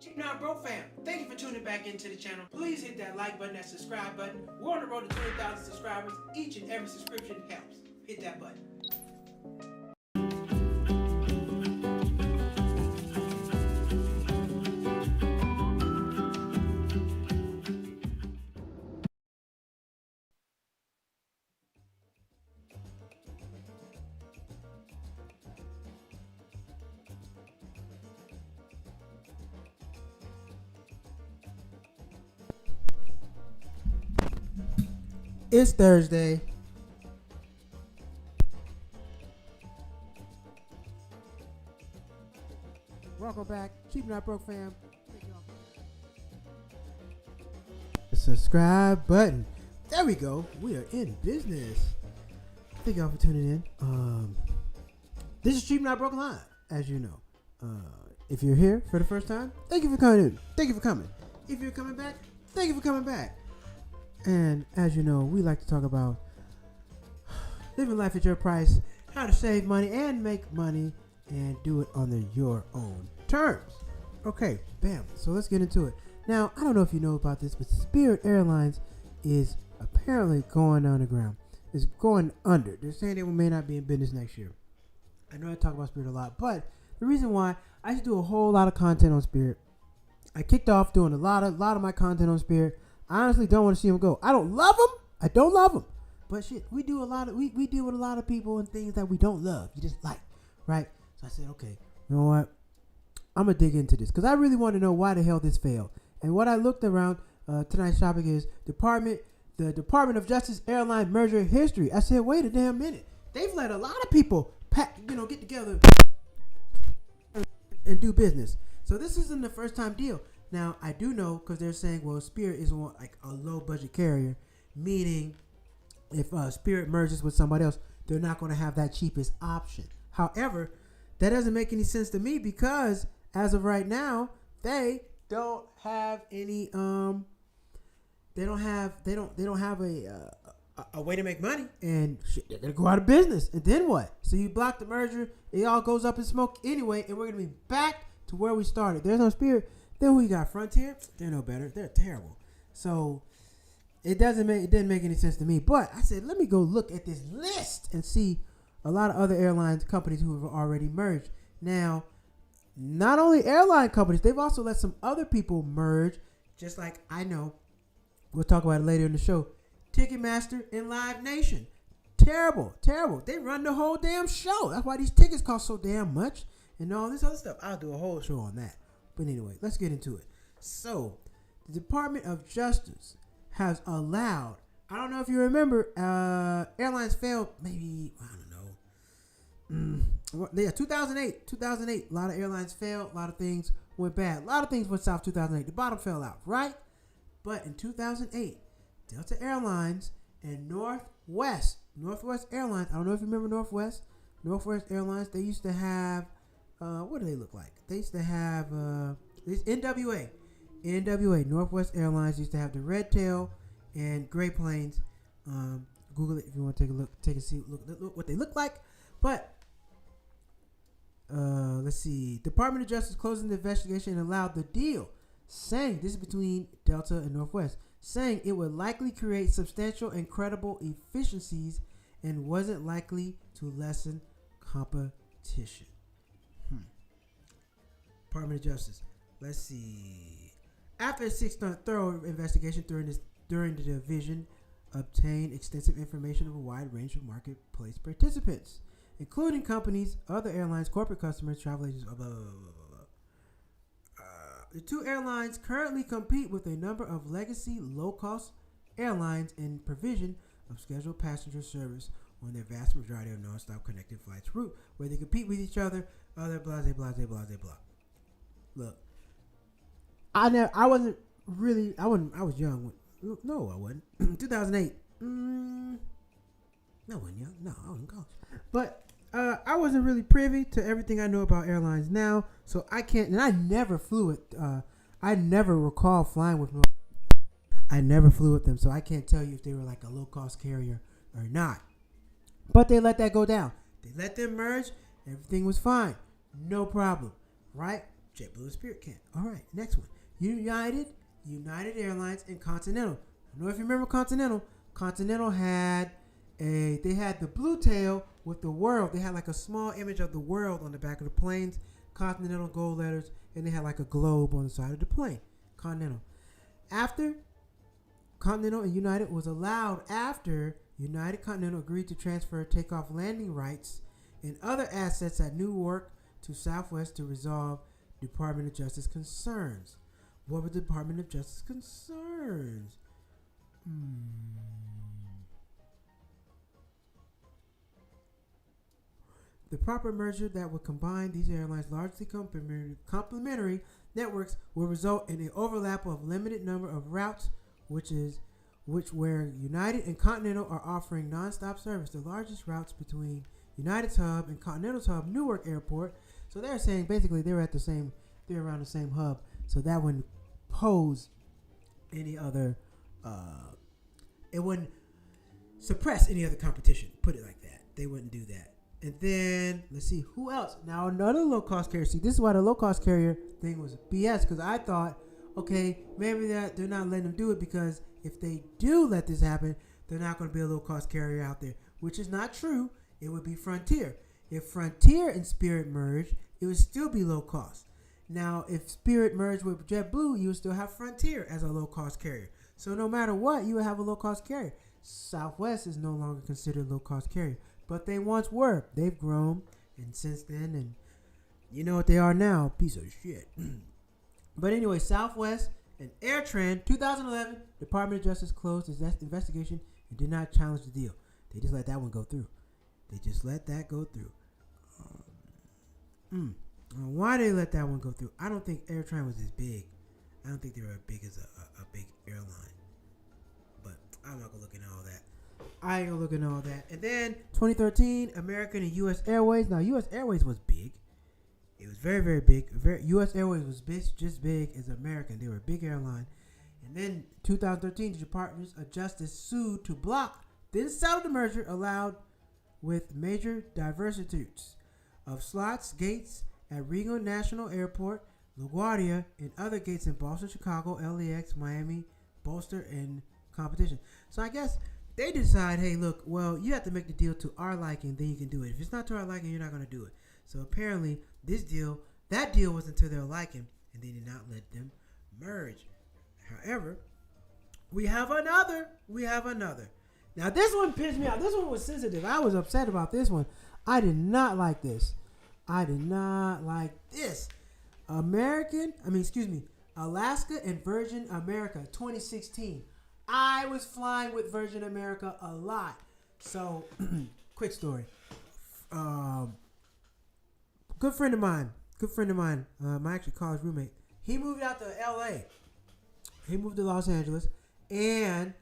Cheap Not Broke fam, thank you for tuning back into the channel. Please hit that like button, that subscribe button. We're on the road to 20,000 subscribers. Each and every subscription helps. Hit that button. It's Thursday. Welcome back, Cheap Not Broke fam. The subscribe button. There we go. We are in business. Thank y'all for tuning in. This is Cheap Not Broke Live, as you know. If you're here for the first time, thank you for coming in. Thank you for coming. If you're coming back, thank you for coming back. And as you know, we like to talk about living life at your price, how to save money and make money, and do it on your own terms. Okay, bam. So let's get into it. Now, I don't know if you know about this, but Spirit Airlines is apparently going underground. It's going under. They're saying they may not be in business next year. I know I talk about Spirit a lot, but the reason why I used to do a whole lot of content on Spirit. I kicked off doing a lot of my content on Spirit. I honestly don't want to see them go. I don't love them. I don't love them. But shit, we deal with a lot of people and things that we don't love. You just like, right? So I said, okay, you know what? I'm going to dig into this because I really want to know why the hell this failed. And what I looked around tonight's topic is the Department of Justice airline merger history. I said, wait a damn minute. They've let a lot of people get together and do business. So this isn't the first time deal. Now, I do know because they're saying, well, Spirit is like a low budget carrier, meaning if Spirit merges with somebody else, they're not going to have that cheapest option. However, that doesn't make any sense to me because as of right now, they don't have any they don't have a way to make money, and shit, they're gonna go out of business. And then what? So you block the merger, it all goes up in smoke anyway, and we're gonna be back to where we started. There's no Spirit. Then we got Frontier. They're no better. They're terrible. So it didn't make any sense to me. But I said, let me go look at this list and see a lot of other airlines companies who have already merged. Now, not only airline companies, they've also let some other people merge, just like I know. We'll talk about it later in the show. Ticketmaster and Live Nation. Terrible. They run the whole damn show. That's why these tickets cost so damn much and all this other stuff. I'll do a whole show on that. But anyway, let's get into it. So, the Department of Justice has allowed, I don't know if you remember, airlines failed maybe, I don't know. Yeah, 2008. A lot of airlines failed. A lot of things went bad. A lot of things went south 2008. The bottom fell out, right? But in 2008, Delta Airlines and Northwest Airlines, I don't know if you remember Northwest Airlines, they used to have, what do they look like? They used to have this NWA, Northwest Airlines used to have the red tail and gray planes. Google it if you want to look what they look like. But let's see. Department of Justice closing the investigation and allowed the deal, saying this is between Delta and Northwest, saying it would likely create substantial and credible efficiencies and wasn't likely to lessen competition. Department of Justice. Let's see. After a 6-month thorough investigation during the division obtained extensive information of a wide range of marketplace participants, including companies, other airlines, corporate customers, travel agents, blah, blah, blah, blah. The two airlines currently compete with a number of legacy low-cost airlines in provision of scheduled passenger service on their vast majority of non-stop connected flights route, where they compete with each other, other blah, blah, blah, blah, blah. Look, I was young. No, I wasn't. 2008. No, I wasn't young. No, I wasn't in college. But I wasn't really privy to everything I know about airlines now, so I can't. And I never flew it. I never recall flying with North. I never flew with them, so I can't tell you if they were like a low-cost carrier or not. But they let that go down. They let them merge. Everything was fine. No problem, right? JetBlue and Spirit can't. All right, next one. United Airlines, and Continental. I don't know if you remember Continental. Continental had the blue tail with the world. They had like a small image of the world on the back of the planes. Continental gold letters, and they had like a globe on the side of the plane. Continental. After Continental and United was allowed, after United Continental agreed to transfer takeoff landing rights and other assets at Newark to Southwest to resolve Department of Justice concerns. What were the Department of Justice concerns? The proper merger that would combine these airlines' largely complementary networks will result in an overlap of limited number of routes, which where United and Continental are offering nonstop service. The largest routes between United's hub and Continental's hub, Newark Airport. So they're saying basically they're around the same hub. So that wouldn't pose any other, it wouldn't suppress any other competition. Put it like that. They wouldn't do that. And then, let's see, who else? Now, another low-cost carrier. See, this is why the low-cost carrier thing was BS, because I thought, okay, maybe they're not letting them do it because if they do let this happen, they're not going to be a low-cost carrier out there, which is not true. It would be Frontier. If Frontier and Spirit merged, it would still be low-cost. Now, if Spirit merged with JetBlue, you would still have Frontier as a low-cost carrier. So no matter what, you would have a low-cost carrier. Southwest is no longer considered a low-cost carrier. But they once were. They've grown, and since then, and you know what they are now, piece of shit. But anyway, Southwest and AirTran, 2011, Department of Justice closed its investigation and did not challenge the deal. They just let that one go through. They just let that go through. Why did they let that one go through? I don't think AirTran was as big. I don't think they were as big as a big airline. But I'm not going to look into all that. I ain't gonna look into all that. And then 2013, American and U.S. Airways. Now, U.S. Airways was big. It was very, very big. U.S. Airways was just big as American. They were a big airline. And then 2013, the Department of Justice sued to block, then settled the merger allowed with major diversities of slots, gates at Regal National Airport, LaGuardia, and other gates in Boston, Chicago, LAX, Miami, bolster, and competition. So I guess they decide, hey, look, well, you have to make the deal to our liking, then you can do it. If it's not to our liking, you're not going to do it. So apparently, that deal wasn't to their liking, and they did not let them merge. However, we have another. Now, this one pissed me off. This one was sensitive. I was upset about this one. I did not like this. Alaska and Virgin America, 2016. I was flying with Virgin America a lot. So, quick story. Good friend of mine, my actually college roommate, he moved out to LA. He moved to Los Angeles. And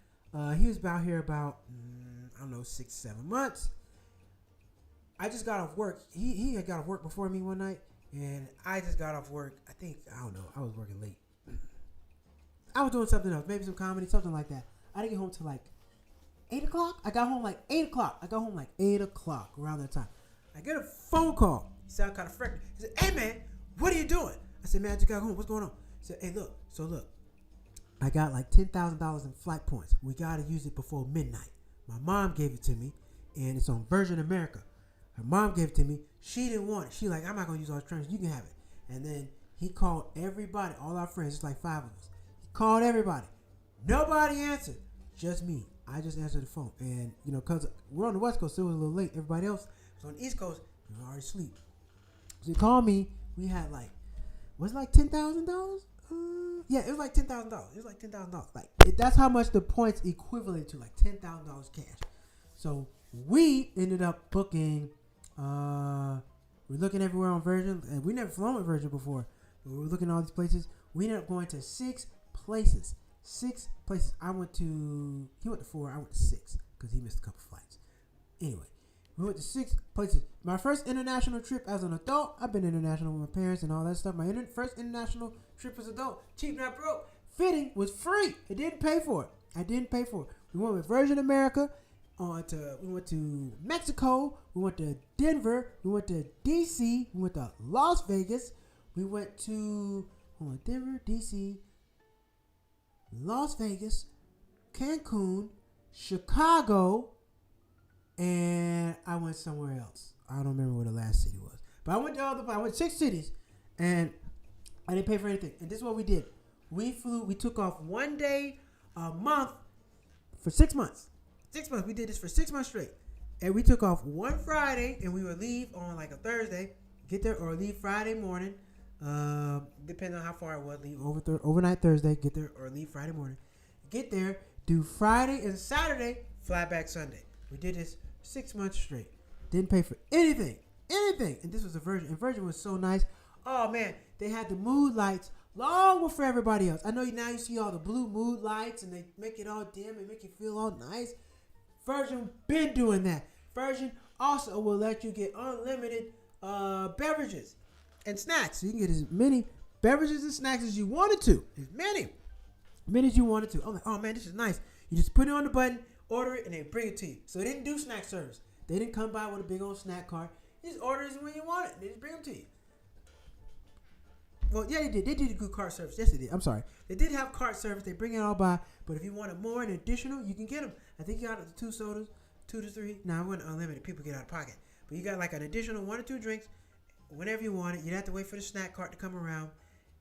he was about here 6-7 months. I just got off work. He had got off work before me one night. And I just got off work. I was working late. I was doing something else, maybe some comedy, something like that. I didn't get home till like 8 o'clock. I got home like 8 o'clock around that time. I get a phone call. He sounded kind of freaking. He said, hey, man, what are you doing? I said, man, I just got home. What's going on? He said, hey, look. I got like $10,000 in flight points. We got to use it before midnight. My mom gave it to me, and it's on Virgin America. Her mom gave it to me. She didn't want it. She like, I'm not going to use all the trains. You can have it. And then he called everybody, all our friends, it's like 5 of us. Called everybody. Nobody answered. Just me. I just answered the phone. And, because we're on the West Coast, so it was a little late. Everybody else was on the East Coast. They were already asleep. So he called me. We had was it like $10,000? Yeah, it was like $10,000. That's how much the points equivalent to, like $10,000 cash. So we ended up booking, we're looking everywhere on Virgin. And we never flown with Virgin before. But we were looking at all these places. We ended up going to 6 places. 6 places. He went to 4. I went to 6 because he missed a couple flights. Anyway, we went to 6 places. My first international trip as an adult. I've been international with my parents and all that stuff. My first international trip as an adult. Cheap, not broke. Fitting was free. I didn't pay for it. We went with Virgin America. We went to Mexico. We went to Denver. We went to DC. We went to Las Vegas. We went to Denver, DC, Las Vegas, Cancun, Chicago, and I went somewhere else. I don't remember where the last city was. But I went 6 cities, and I didn't pay for anything. And this is what we did. We took off 1 day a month for 6 months. 6 months. We did this for 6 months straight. And we took off one Friday, and we would leave on like a Thursday, get there, or leave Friday morning, depending on how far it was. Leave overnight Thursday, get there, or leave Friday morning. Get there, do Friday and Saturday, fly back Sunday. We did this 6 months straight. Didn't pay for anything. And this was a Virgin. And Virgin was so nice. Oh, man, they had the mood lights long before everybody else. I know now you see all the blue mood lights, and they make it all dim and make you feel all nice. Virgin been doing that. Virgin also will let you get unlimited beverages and snacks. So you can get as many beverages and snacks as you wanted to. As many as you wanted to. I'm like, oh man, this is nice. You just put it on the button, order it, and they bring it to you. So they didn't do snack service. They didn't come by with a big old snack cart. You just order it when you want it. They just bring them to you. Well, yeah, they did. They did a good cart service. Yes, they did. I'm sorry. They did have cart service. They bring it all by. But if you wanted more and additional, you can get them. I think you got 2 sodas, 2 to 3. Now, it wasn't unlimited. People get out of pocket. But you got like an additional 1 or 2 drinks whenever you want it. You didn't have to wait for the snack cart to come around.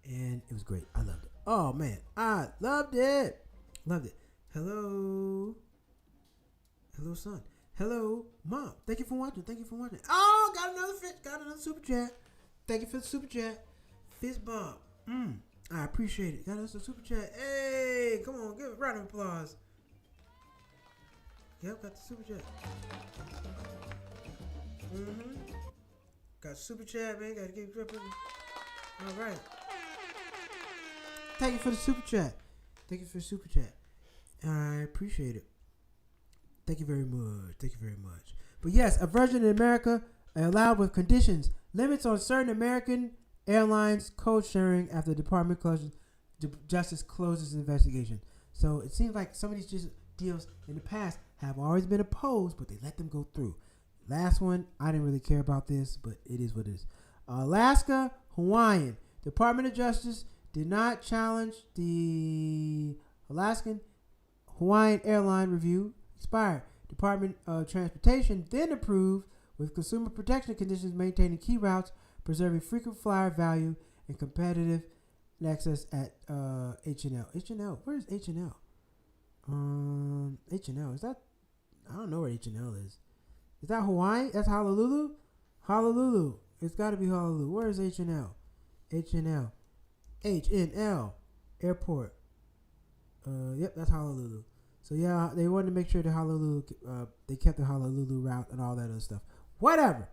And it was great. I loved it. Oh, man. I loved it. Loved it. Hello. Hello, son. Hello, Mom. Thank you for watching. Oh, got another super chat. Thank you for the super chat. Fist bump. I appreciate it. Got us a super chat. Hey, come on, give a round of applause. Yep, got the super chat. Got super chat, man. Got to get it. All right. Thank you for the super chat. I appreciate it. Thank you very much. But yes, a Virgin in America allowed with conditions, limits on certain American Airlines code sharing after the Department of Justice closes investigation. So it seems like some of these deals in the past have always been opposed, but they let them go through. Last one, I didn't really care about this, but it is what it is. Alaska, Hawaiian. Department of Justice did not challenge the Alaskan Hawaiian airline review. Expired. Department of Transportation then approved with consumer protection conditions maintaining key routes, preserving frequent flyer value and competitive access at H&L. H&L. Where is H&L? H&L. Is that? I don't know where H&L is. Is that Hawaii? That's Honolulu? Honolulu. It's got to be Honolulu. Where is H&L? H&L. H&L. Airport. Yep, that's Honolulu. So yeah, they wanted to make sure that Honolulu, they kept the Honolulu route and all that other stuff. Whatever.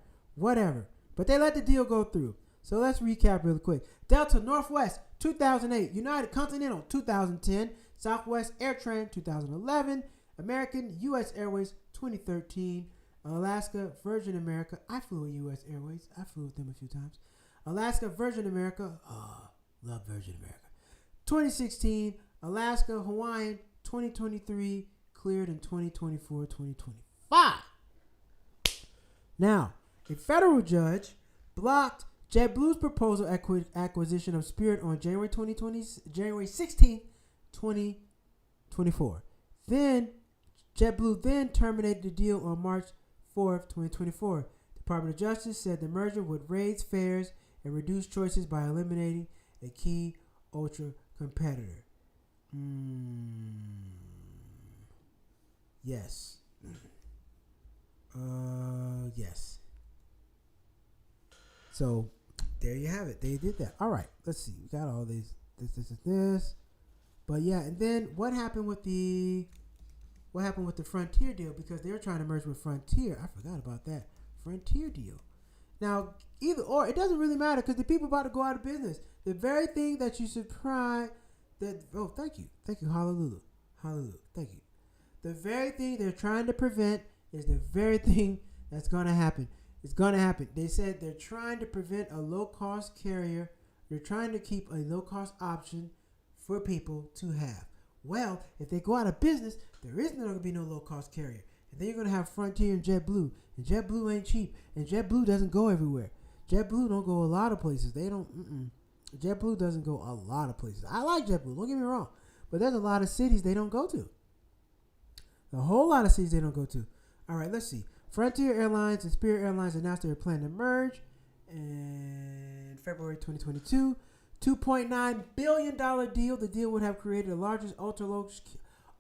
But they let the deal go through. So let's recap real quick. Delta, Northwest, 2008. United, Continental, 2010. Southwest, AirTran, 2011. American, U.S. Airways, 2013. Alaska, Virgin America. I flew with U.S. Airways. I flew with them a few times. Alaska, Virgin America. Love Virgin America. 2016. Alaska, Hawaiian, 2023. Cleared in 2024, 2025. Now, a federal judge blocked JetBlue's proposal acquisition of Spirit on January 16, 2024. Then, JetBlue then terminated the deal on March 4th, 2024. The Department of Justice said the merger would raise fares and reduce choices by eliminating a key ultra competitor. Yes. Yes. So, there you have it. They did that. All right. Let's see. We got all these. This. But yeah, and then what happened with the Frontier deal? Because they were trying to merge with Frontier. I forgot about that. Frontier deal. Now, either or, it doesn't really matter because the people about to go out of business. The very thing that you should try thank you. Hallelujah. Thank you. The very thing they're trying to prevent is the very thing that's going to happen. It's going to happen. They said they're trying to prevent a low-cost carrier. They're trying to keep a low-cost option for people to have. Well, if they go out of business, there isn't going to be no low-cost carrier. And then you're going to have Frontier and JetBlue. And JetBlue ain't cheap. And JetBlue doesn't go everywhere. JetBlue don't go a lot of places. They don't. JetBlue doesn't go a lot of places. I like JetBlue. Don't get me wrong, but there's a lot of cities they don't go to. A whole lot of cities they don't go to. All right, let's see. Frontier Airlines and Spirit Airlines announced they were planning to merge in February 2022. $2.9 billion deal. The deal would have created the largest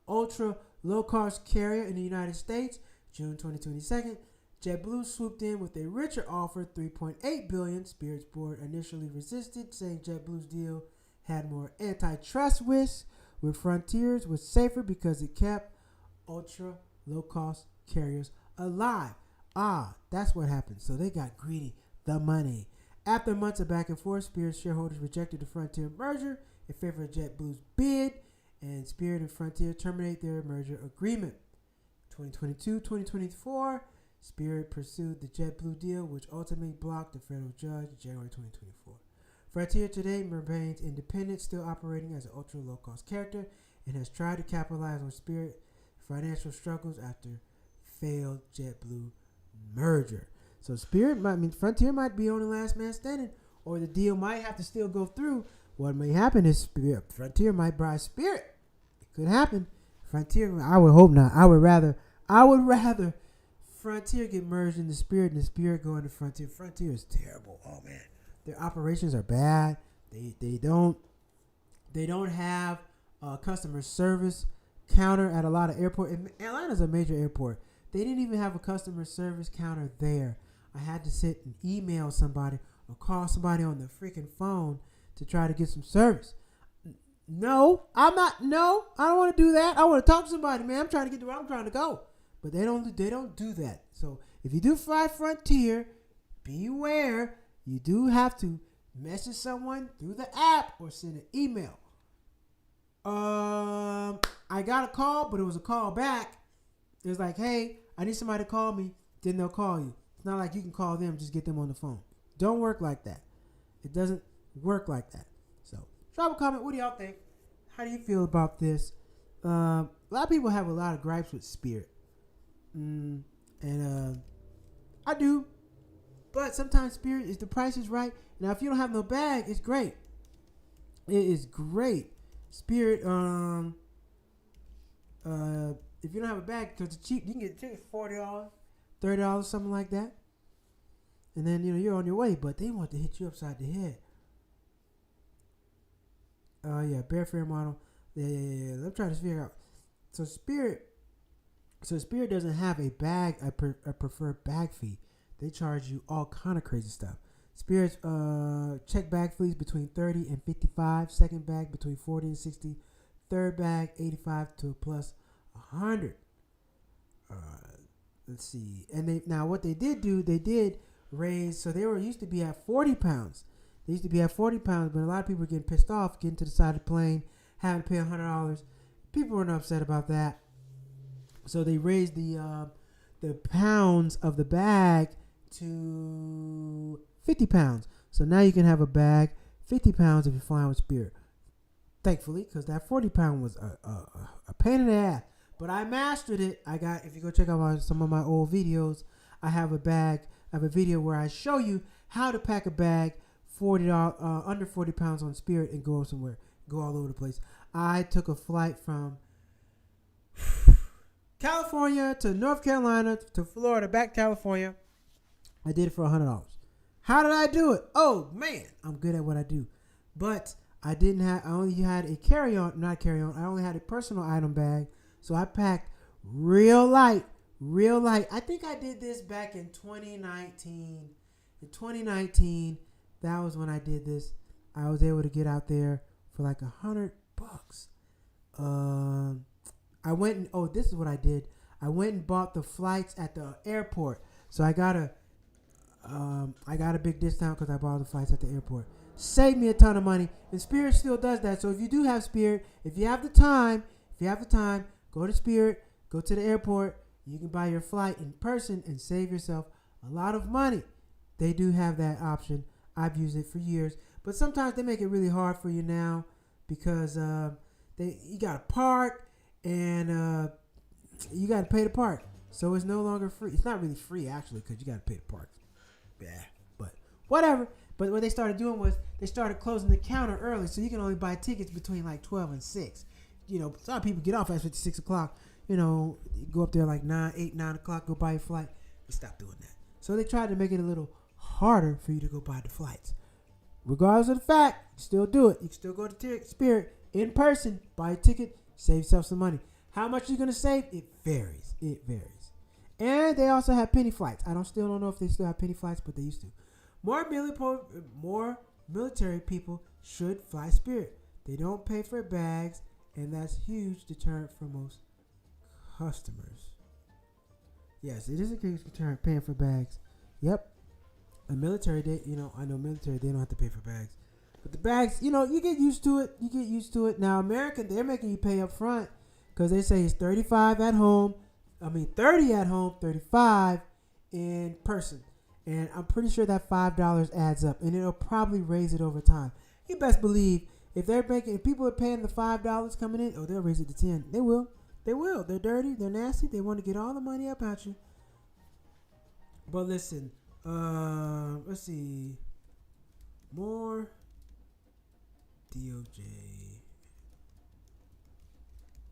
ultra low cost carrier in the United States. June 2022. JetBlue swooped in with a richer offer, $3.8 billion. Spirit's board initially resisted, saying JetBlue's deal had more antitrust risks. With Frontier's was safer because it kept ultra low cost carriers alive. That's what happened. So they got greedy. The money. After months of back and forth, Spirit shareholders rejected the Frontier merger in favor of JetBlue's bid, and Spirit and Frontier terminated their merger agreement. 2022-2024, Spirit pursued the JetBlue deal, which ultimately blocked the federal judge in January 2024. Frontier today remains independent, still operating as an ultra low-cost character, and has tried to capitalize on Spirit financial struggles after failed JetBlue merger. So Frontier might be on the last man standing, or the deal might have to still go through. What may happen is Frontier might buy Spirit. It could happen. Frontier, I would hope not. I would rather Frontier get merged into Spirit and the Spirit go into Frontier. Frontier is terrible. Oh man, their operations are bad. They don't have a customer service counter at a lot of airports. Atlanta's a major airport. They didn't even have a customer service counter there. I had to sit and email somebody or call somebody on the freaking phone to try to get some service. No, I don't want to do that. I want to talk to somebody, man. I'm trying to get to where I'm trying to go. But they don't do that. So if you do fly Frontier, beware. You do have to message someone through the app or send an email. I got a call, but it was a call back. It was like, hey, I need somebody to call me. Then they'll call you. It's not like you can call them, just get them on the phone. Don't work like that. It doesn't work like that. So drop a comment. What do y'all think? How do you feel about this? A lot of people have a lot of gripes with Spirit. I do. But sometimes Spirit, if the price is right. Now, if you don't have no bag, it's great. It is great. Spirit, if you don't have a bag, because it's cheap, you can get a ticket for $40, $30, something like that. And then, you're on your way, but they want to hit you upside the head. Yeah, Bear Fair model. Yeah. I'm trying to figure out. So Spirit doesn't have a preferred bag fee. They charge you all kind of crazy stuff. Spirit's check bag fees between $30 and $55. Second bag between $40 and $60. Third bag $85 to plus $100. Let's see. And what they did raise. So they used to be at 40 pounds. They used to be at 40 pounds, but a lot of people were getting pissed off, getting to the side of the plane, having to pay $100. People weren't upset about that. So they raised the pounds of the bag to 50 pounds. So now you can have a bag 50 pounds if you're flying with Spirit. Thankfully, because that 40 pound was a pain in the ass. But I mastered it. If you go check out some of my old videos, I have a video where I show you how to pack a bag under 40 pounds on Spirit and go somewhere, go all over the place. I took a flight from California to North Carolina to Florida, back to California. I did it for $100. How did I do it? Oh man, I'm good at what I do. But I only had a not carry-on. I only had a personal item bag. So I packed real light. I think I did this back in 2019. In 2019, that was when I did this. I was able to get out there for like $100. This is what I did. I went and bought the flights at the airport. So I got a big discount because I bought the flights at the airport. Saved me a ton of money. And Spirit still does that. So if you do have Spirit, if you have the time, go to Spirit, go to the airport. You can buy your flight in person and save yourself a lot of money. They do have that option. I've used it for years. But sometimes they make it really hard for you now because you got to park and you got to pay to park. So it's no longer free. It's not really free, actually, because you got to pay to park. Yeah, but whatever. But what they started doing was they started closing the counter early, so you can only buy tickets between like 12 and 6. You know, some people get off at 6 o'clock. You know, you go up there like 9 o'clock, go buy your flight. They stopped doing that. So they tried to make it a little harder for you to go buy the flights. Regardless of the fact, still do it. You can still go to Spirit in person, buy a ticket, save yourself some money. How much you're going to save? It varies. And they also have penny flights. Still don't know if they still have penny flights, but they used to. More military people should fly Spirit. They don't pay for bags, and that's huge deterrent for most customers. Yes, it is a huge deterrent paying for bags. Yep. A military, I know military, they don't have to pay for bags. But the bags, you get used to it. Now, American, they're making you pay up front because they say it's 35 at home. 30 at home, 35 in person. And I'm pretty sure that $5 adds up. And it'll probably raise it over time. You best believe if people are paying the $5 coming in, they'll raise it to 10. They will. They're dirty. They're nasty. They want to get all the money up at you. But listen, let's see. More DOJ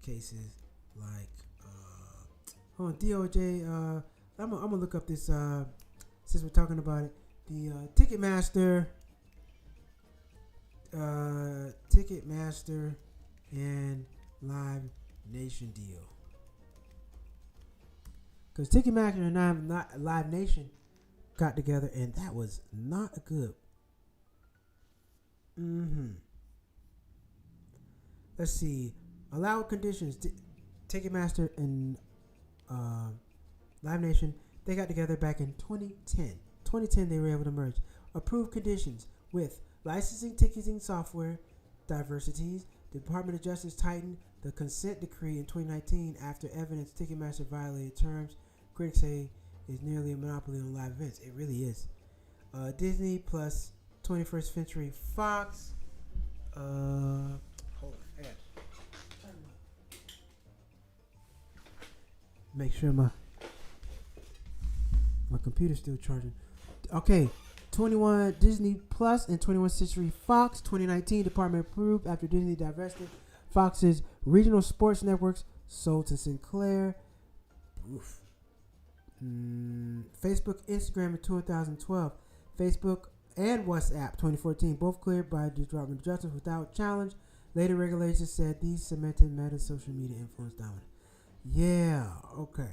cases like DOJ. I'm gonna look up this since we're talking about it. The Ticketmaster and Live Nation deal. Because Ticketmaster and Live Nation got together, and that was not a good. Let's see. Allowed conditions. Ticketmaster and Live Nation, they got together back in 2010. 2010, they were able to merge. Approved conditions with licensing, ticketing software, diversities. The Department of Justice tightened the consent decree in 2019 after evidence Ticketmaster violated terms critics say is nearly a monopoly on live events. It really is. Disney plus 21st Century Fox. Hold on. Make sure my computer's still charging. Okay. 21 Disney Plus and 21st Century Fox. 2019 Department approved after Disney divested Fox's regional sports networks sold to Sinclair. Facebook, Instagram in 2012. Facebook and WhatsApp 2014, both cleared by the Department of Justice without challenge. Later regulations said these cemented Meta's social media influence dominant. Yeah, okay.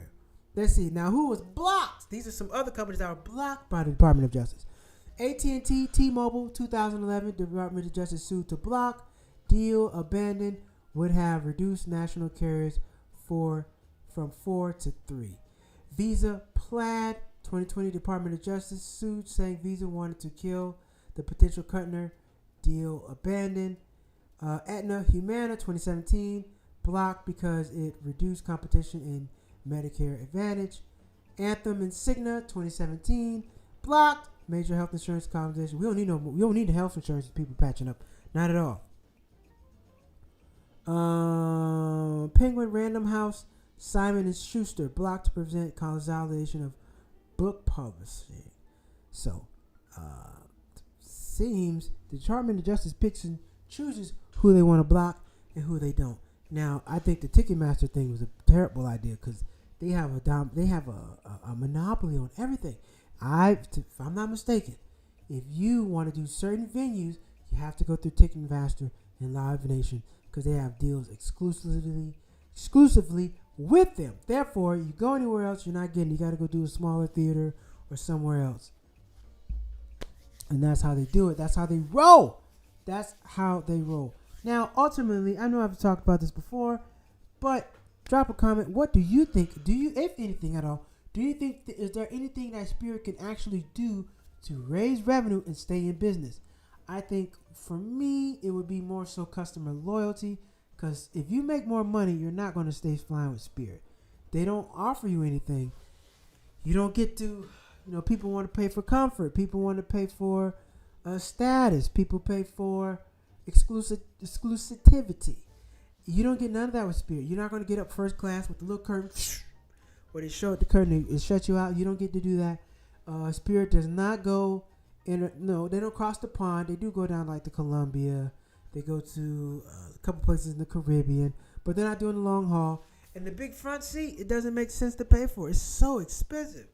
Let's see. Now, who was blocked? These are some other companies that were blocked by the Department of Justice. AT&T, T-Mobile, 2011, Department of Justice sued to block. Deal abandoned, would have reduced national carriers from 4 to 3. Visa, Plaid, 2020, Department of Justice sued, saying Visa wanted to kill the potential partner. Deal abandoned. Aetna, Humana, 2017, blocked because it reduced competition in Medicare Advantage. Anthem and Cigna, 2017, blocked. Major health insurance compensation. We don't need the health insurance people patching up. Not at all. Penguin Random House, Simon & Schuster, blocked to prevent consolidation of book publishing. So, seems the Department of Justice picks and chooses who they want to block and who they don't. Now, I think the Ticketmaster thing was a terrible idea because they have a monopoly on everything. If I'm not mistaken, if you want to do certain venues, you have to go through Ticketmaster and Live Nation because they have deals exclusively with them. Therefore, you go anywhere else, you're not getting. You got to go do a smaller theater or somewhere else. And that's how they do it. That's how they roll. Now, ultimately, I know I've talked about this before, but drop a comment. What do you think? If anything at all, do you think is there anything that Spirit can actually do to raise revenue and stay in business? I think for me, it would be more so customer loyalty. Because if you make more money, you're not going to stay flying with Spirit. They don't offer you anything. You don't get to, people want to pay for comfort. People want to pay for status. People pay for exclusivity. You don't get none of that with Spirit. You're not going to get up first class with the little curtain where they show the curtain. It shuts you out. You don't get to do that. Spirit does not go No, they don't cross the pond. They do go down like to Colombia. They go to a couple places in the Caribbean, but they're not doing the long haul. And the big front seat, it doesn't make sense to pay for. It's so expensive.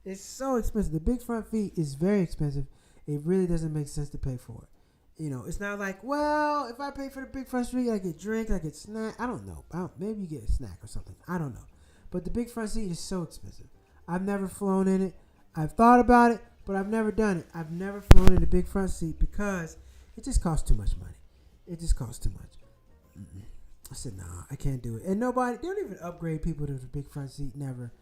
It's so expensive. The big front seat is very expensive. It really doesn't make sense to pay for it. It's not like, well, if I pay for the big front seat, I get drinks, I get snack. I don't know. Maybe you get a snack or something. I don't know. But the big front seat is so expensive. I've never flown in it. I've thought about it, but I've never done it. I've never flown in the big front seat because it just costs too much money. It just costs too much. I said, nah, I can't do it. And they don't even upgrade people to the big front seat, never.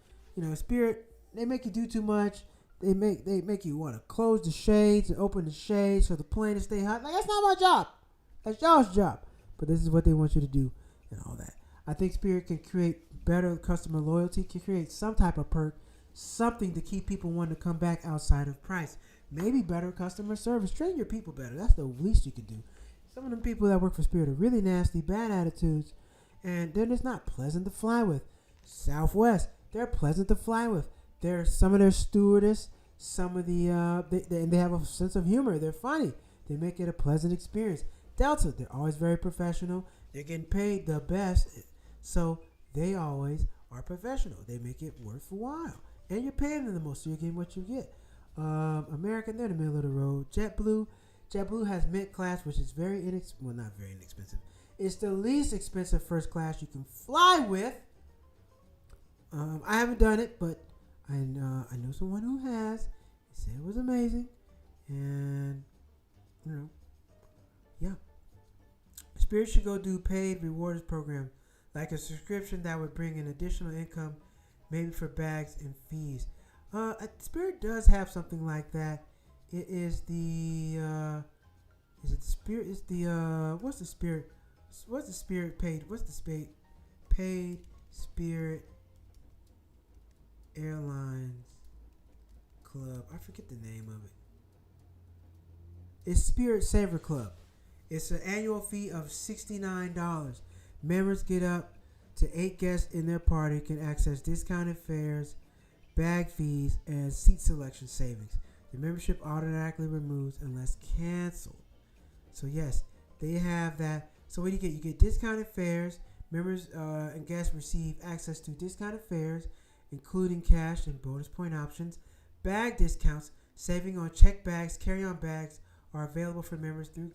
Spirit, they make you do too much. They make you want to close the shades and open the shades so the plane to stay hot. Like, that's not my job. That's y'all's job. But this is what they want you to do and all that. I think Spirit can create better customer loyalty, can create some type of perk, something to keep people wanting to come back outside of price. Maybe better customer service. Train your people better. That's the least you can do. Some of them people that work for Spirit are really nasty, bad attitudes, and they're just not pleasant to fly with. Southwest, they're pleasant to fly with. Some of their stewardess, some of the they have a sense of humor. They're funny. They make it a pleasant experience. Delta, they're always very professional. They're getting paid the best, so they always are professional. They make it worthwhile, and you're paying them the most, so you're getting what you get. American, they're in the middle of the road. JetBlue has Mint class, which is not very inexpensive. It's the least expensive first class you can fly with. I haven't done it, but I know someone who has. He said it was amazing, and yeah. Spirit should go do paid rewards program, like a subscription that would bring in additional income, maybe for bags and fees. Spirit does have something like that. It is the Spirit? It's the what's the Spirit? What's the Spirit paid? What's the paid Spirit Airlines Club? I forget the name of it. It's Spirit Saver Club. It's an annual fee of $69. Members get up to 8 guests in their party can access discounted fares, bag fees, and seat selection savings. The membership automatically removes unless canceled. So yes, they have that. So what do you get? You get discounted fares. Members and guests receive access to discounted fares, including cash and bonus point options. Bag discounts, saving on checked bags, carry-on bags are available for members through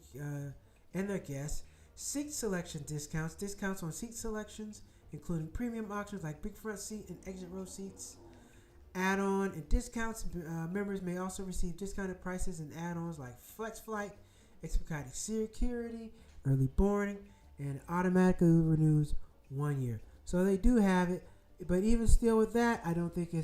and their guests. Seat selection discounts on seat selections, including premium options like big front seat and exit row seats. Add-on and discounts. Members may also receive discounted prices and add-ons like Flex Flight, expedited security, early boarding, and automatically renews 1 year. So they do have it, but even still with that, I don't think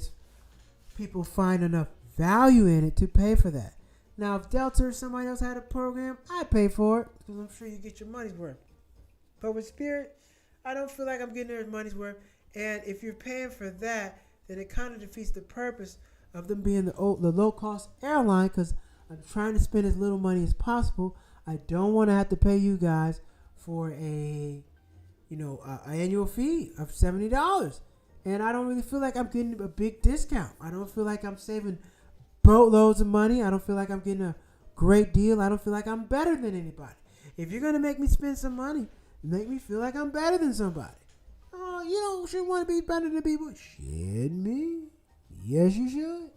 people find enough value in it to pay for that. Now, if Delta or somebody else had a program, I'd pay for it because I'm sure you get your money's worth. But with Spirit, I don't feel like I'm getting their money's worth. And if you're paying for that, then it kind of defeats the purpose of them being the low-cost airline, because I'm trying to spend as little money as possible. I don't want to have to pay you guys for an annual fee of $70. And I don't really feel like I'm getting a big discount. I don't feel like I'm saving boatloads of money. I don't feel like I'm getting a great deal. I don't feel like I'm better than anybody. If you're going to make me spend some money, make me feel like I'm better than somebody. You should want to be better than people. Should me? Yes, you should.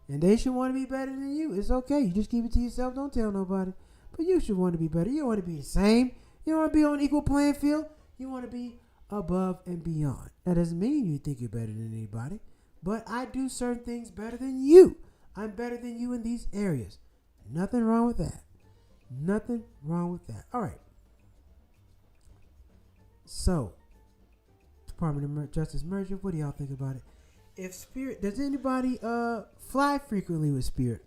And they should want to be better than you. It's okay. You just keep it to yourself. Don't tell nobody. But you should want to be better. You don't want to be the same. You don't want to be on equal playing field. You want to be above and beyond. That doesn't mean you think you're better than anybody. But I do certain things better than you. I'm better than you in these areas. Nothing wrong with that. Nothing wrong with that. All right. So, Department of Justice merger. What do y'all think about it? If Spirit, does anybody fly frequently with Spirit?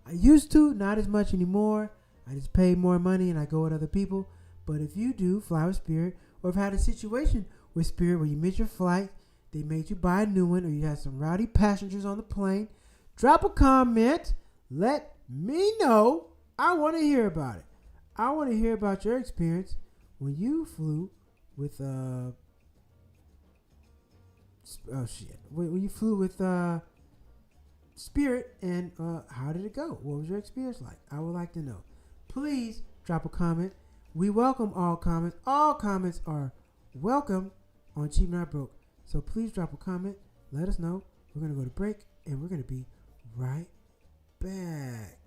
I used to, not as much anymore. I just pay more money and I go with other people. But if you do fly with Spirit, or have had a situation with Spirit where you missed your flight, they made you buy a new one, or you had some rowdy passengers on the plane, drop a comment. Let me know. I want to hear about it. I want to hear about your experience when you flew with when you flew with Spirit, and how did it go? What was your experience like? I would like to know. Please drop a comment. We welcome all comments. All comments are welcome on Cheap Not Broke. So please drop a comment. Let us know. We're going to go to break, and we're going to be right back.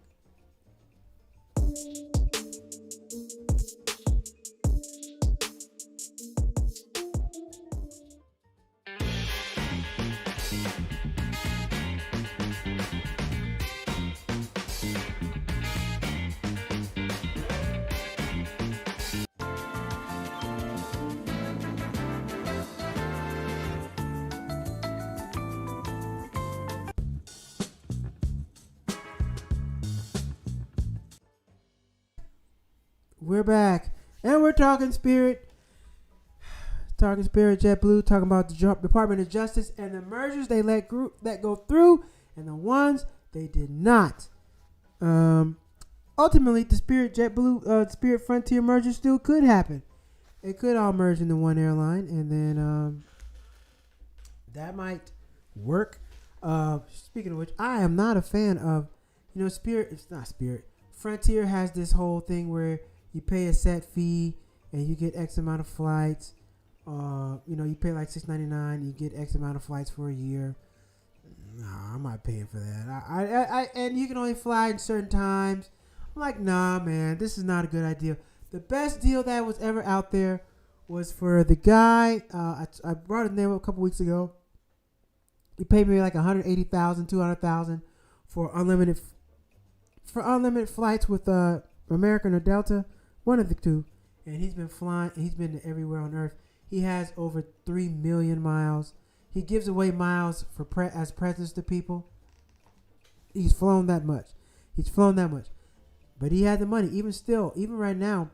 We're back, and we're talking Spirit, JetBlue, talking about the Department of Justice and the mergers they let go through, and the ones they did not. Ultimately, the Spirit JetBlue, Spirit Frontier merger still could happen. It could all merge into one airline, and then that might work. Speaking of which, I am not a fan of, Spirit. It's not Spirit. Frontier has this whole thing where you pay a set fee and you get X amount of flights. You pay like $6.99. You get X amount of flights for a year. Nah, I'm not paying for that. I and you can only fly in certain times. I'm like, nah, man, this is not a good idea. The best deal that was ever out there was for the guy. I brought his name up a couple weeks ago. He paid me like $180,000, $200,000 for unlimited flights with American or Delta, one of the two. And he's been flying. He's been everywhere on Earth. He has over 3 million miles. He gives away miles as presents to people. He's flown that much. But he had the money. Even right now,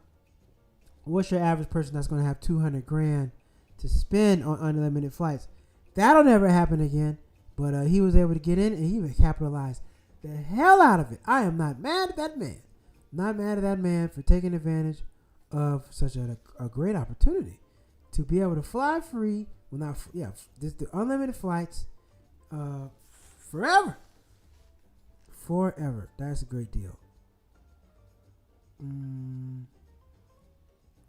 what's your average person that's going to have $200,000 to spend on unlimited flights? That'll never happen again. But he was able to get in, and he would capitalize the hell out of it. I am not mad at that man. Not mad at that man for taking advantage of such a great opportunity to be able to fly free. Just the unlimited flights forever. Forever. That's a great deal.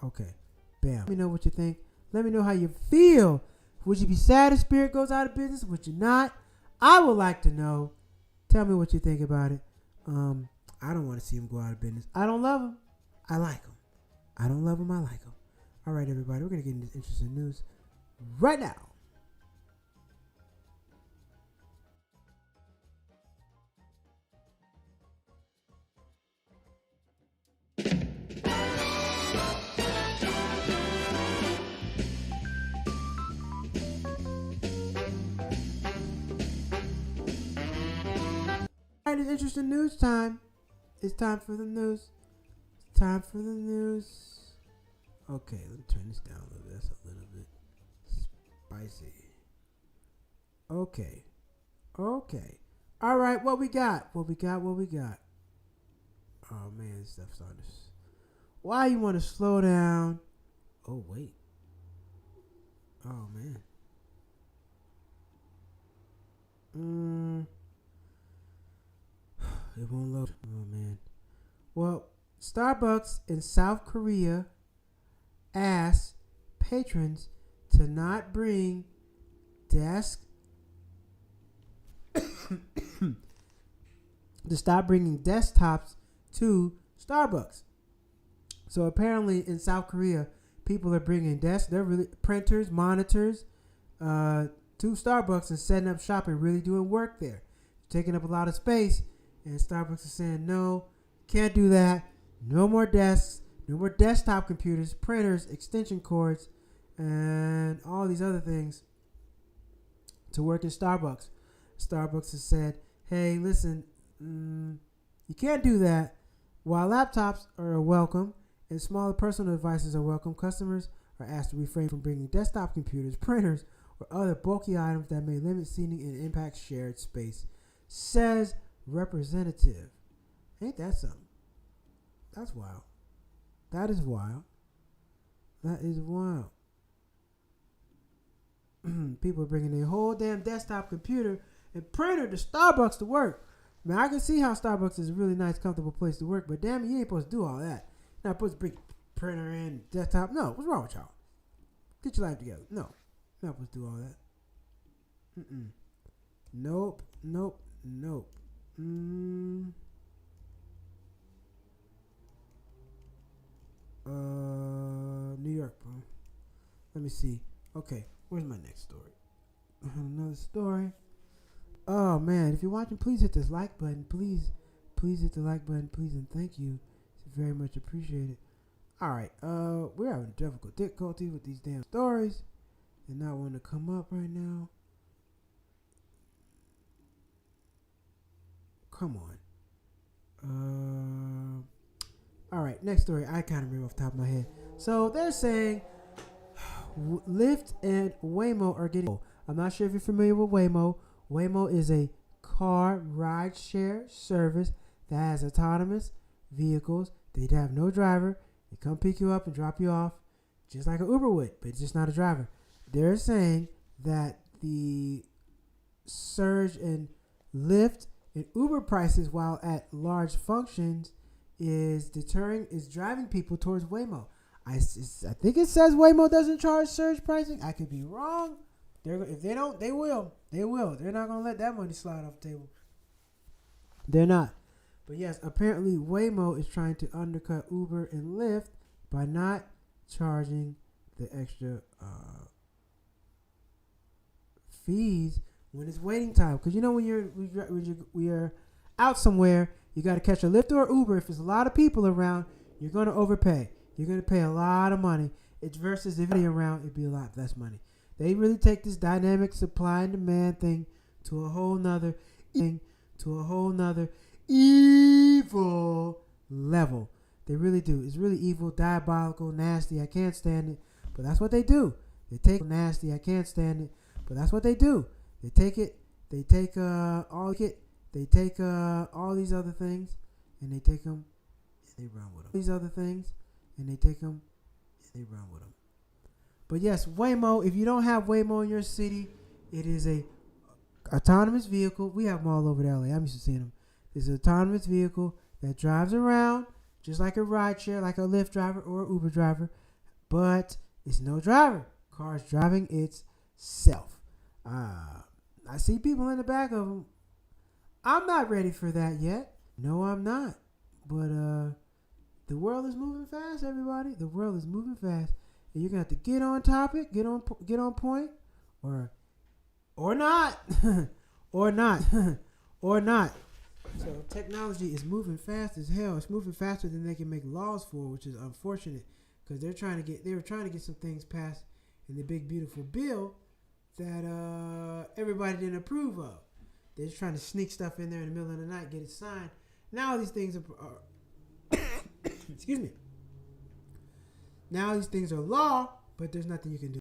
Okay. Bam. Let me know what you think. Let me know how you feel. Would you be sad if Spirit goes out of business? Would you not? I would like to know. Tell me what you think about it. I don't want to see him go out of business. I don't love him. I like him. I don't love him. I like him. All right, everybody. We're going to get into interesting news right now. All right, it's interesting news time. It's time for the news. Okay, let me turn this down a little bit. That's a little bit spicy. Okay. All right, what we got? Oh, man, this stuff's starting to... Why you want to slow down? Oh, wait. Oh, man. It won't load. Oh, man. Well, Starbucks in South Korea asked patrons to not bring to stop bringing desktops to Starbucks. So apparently in South Korea, people are bringing desks. They're really printers, monitors, to Starbucks and setting up shop and really doing work there, taking up a lot of space. And Starbucks is saying, no, can't do that. No more desks, no more desktop computers, printers, extension cords, and all these other things to work in Starbucks. Starbucks has said, hey, listen, you can't do that. While laptops are welcome and smaller personal devices are welcome, customers are asked to refrain from bringing desktop computers, printers, or other bulky items that may limit seating and impact shared space, says representative. Ain't that something? That's wild. That is wild. People are bringing their whole damn desktop computer and printer to Starbucks to work. Man, I can see how Starbucks is a really nice, comfortable place to work, but damn it, you ain't supposed to do all that. You're not supposed to bring printer in, desktop. No, what's wrong with y'all? Get your life together. No, you're not supposed to do all that. Nope. New York, bro. Let me see. Okay, where's my next story? Another story. Oh man, if you're watching, please hit this like button. Please hit the like button, please, and thank you. It's very much appreciated. All right, we're having difficulty with these damn stories, and not wanting to come up right now. Come on. All right, next story. I kind of remember off the top of my head. So they're saying Lyft and Waymo are getting. I'm not sure if you're familiar with Waymo. Waymo is a car ride-share service that has autonomous vehicles. They have no driver. They come pick you up and drop you off, just like an Uber would, but it's just not a driver. They're saying that the surge in Lyft and Uber prices while at large functions is driving people towards Waymo. I think it says Waymo doesn't charge surge pricing. I could be wrong. If they don't, they will. They will. They're not going to let that money slide off the table. They're not. But yes, apparently Waymo is trying to undercut Uber and Lyft by not charging the extra fees when it's waiting time. Because you know when you're out somewhere, you got to catch a Lyft or Uber. If there's a lot of people around, you're going to overpay. You're going to pay a lot of money. It's versus if you're around, it'd be a lot less money. They really take this dynamic supply and demand thing to a whole nother evil level. They really do. It's really evil, diabolical, nasty. I can't stand it. But that's what they do. They take nasty. I can't stand it. But that's what they do. They take all these other things and they take them and they run with them. These other things and they take them and they run with them. But yes, Waymo, if you don't have Waymo in your city, it is a autonomous vehicle. We have them all over LA. I'm used to seeing them. It's an autonomous vehicle that drives around just like a rideshare, like a Lyft driver or Uber driver, but it's no driver. Car's driving itself. I see people in the back of them. I'm not ready for that yet. No, I'm not. But the world is moving fast, everybody. The world is moving fast. And you're going to have to get on topic, get on point, or not. or not. So technology is moving fast as hell. It's moving faster than they can make laws for, which is unfortunate because they were trying to get some things passed in the big beautiful bill that everybody didn't approve of. They're just trying to sneak stuff in there in the middle of the night, get it signed. Now these things are excuse me. Now these things are law, but there's nothing you can do.